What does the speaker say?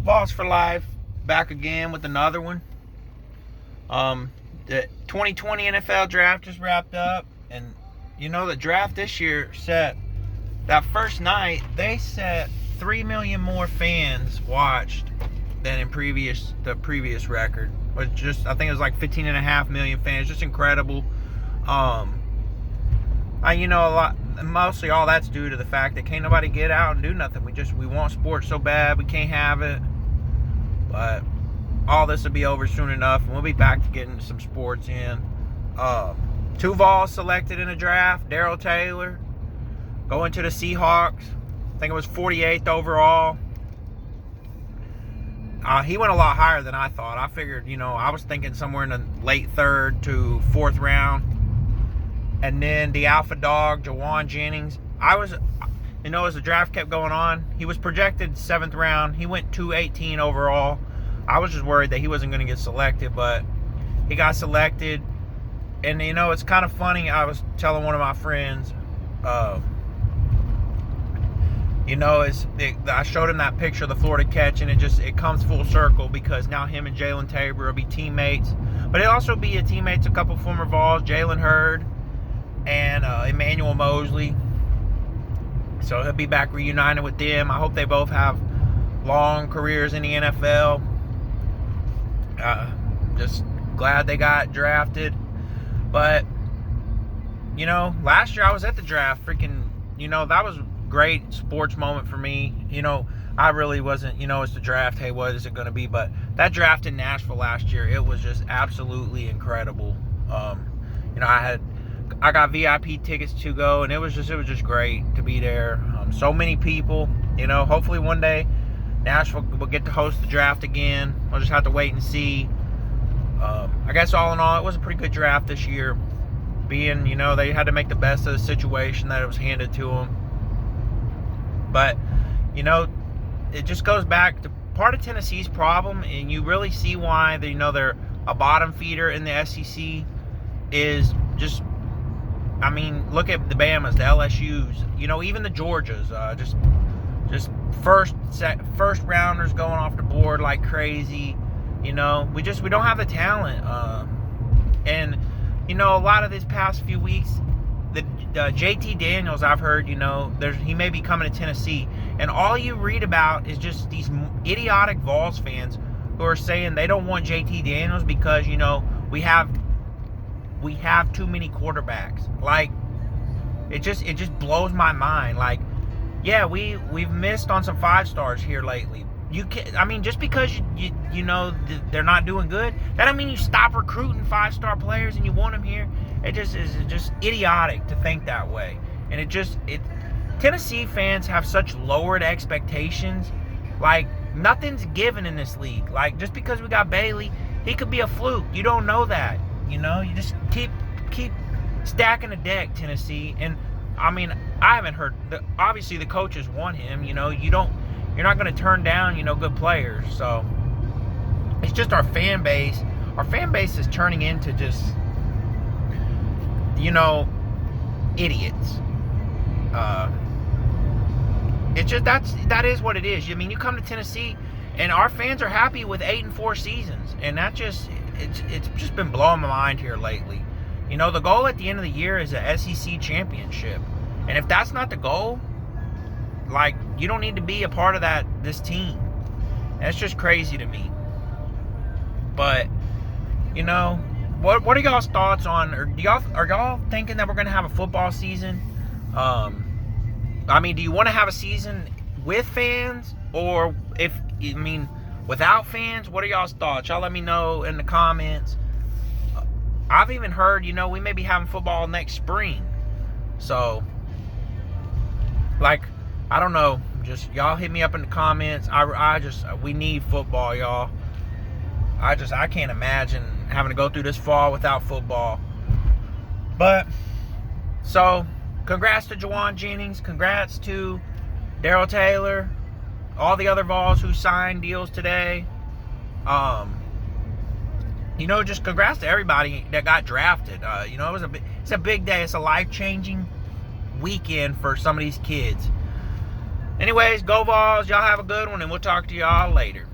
Vols for Life, back again with another one. The 2020 NFL draft just wrapped up, and the draft this year set, that first night, they set 3 million more fans watched than in the previous record. I think it was like 15.5 million fans. Just incredible. Mostly all that's due to the fact that can't nobody get out and do nothing. We want sports so bad, we can't have it. But all this will be over soon enough, and we'll be back to getting some sports in. 2 Vols selected in the draft. Darrell Taylor going to the Seahawks. I think it was 48th overall. He went a lot higher than I thought. I figured, I was thinking somewhere in the late 3rd to 4th round. And then the alpha dog, Jennings. As the draft kept going on, he was projected 7th round. He went 218 overall. I was just worried that he wasn't going to get selected, but he got selected. And, it's kind of funny. I was telling one of my friends, I showed him that picture of the Florida catch, and it comes full circle because now him and Jalen Tabor will be teammates. But he'll also be teammates, a couple former Vols, Jalen Hurd and Emmanuel Mosley. So he'll be back reunited with them. I hope they both have long careers in the NFL. Just glad they got drafted. But, last year I was at the draft. That was a great sports moment for me. I really wasn't, it's the draft. Hey, what is it going to be? But that draft in Nashville last year, it was just absolutely incredible. I got VIP tickets to go, and it was just great to be there. So many people. Hopefully one day Nashville will get to host the draft again. We'll just have to wait and see. I guess all in all, it was a pretty good draft this year. Being, they had to make the best of the situation that it was handed to them. But, it just goes back to part of Tennessee's problem, and you really see why they're a bottom feeder in the SEC is just, look at the Bamas, the LSUs, even the Georgias, just first rounders going off the board like crazy. We don't have the talent. And a lot of these past few weeks, the JT Daniels, I've heard, he may be coming to Tennessee, and all you read about is just these idiotic Vols fans who are saying they don't want JT Daniels because we have too many quarterbacks. Like, it just blows my mind. Like, yeah, we've missed on some 5-stars here lately. You can, just because they're not doing good, that don't mean you stop recruiting 5-star players and you want them here. It just is just idiotic to think that way. And Tennessee fans have such lowered expectations. Like, nothing's given in this league. Like, just because we got Bailey, he could be a fluke. You don't know that. You just keep stacking the deck, Tennessee. And I haven't heard. Obviously, the coaches want him. You're not going to turn down, good players. So it's just our fan base. Our fan base is turning into just, idiots. That is what it is. You come to Tennessee, and our fans are happy with 8-4 seasons, and it's just been blowing my mind here lately. The goal at the end of the year is a SEC championship, and if that's not the goal, like, you don't need to be a part of this team. That's just crazy to me. But, what are y'all's thoughts on, or are y'all thinking that we're going to have a football season? Do you want to have a season with fans, or without fans? What are y'all's thoughts? Y'all let me know in the comments. I've even heard, we may be having football next spring. So, I don't know. Just y'all hit me up in the comments. We need football, y'all. I can't imagine having to go through this fall without football. But, so, congrats to Jennings. Congrats to Darrell Taylor. All the other Vols who signed deals today. Just congrats to everybody that got drafted. It's a big day. It's a life-changing weekend for some of these kids. Anyways, go Vols. Y'all have a good one, and we'll talk to y'all later.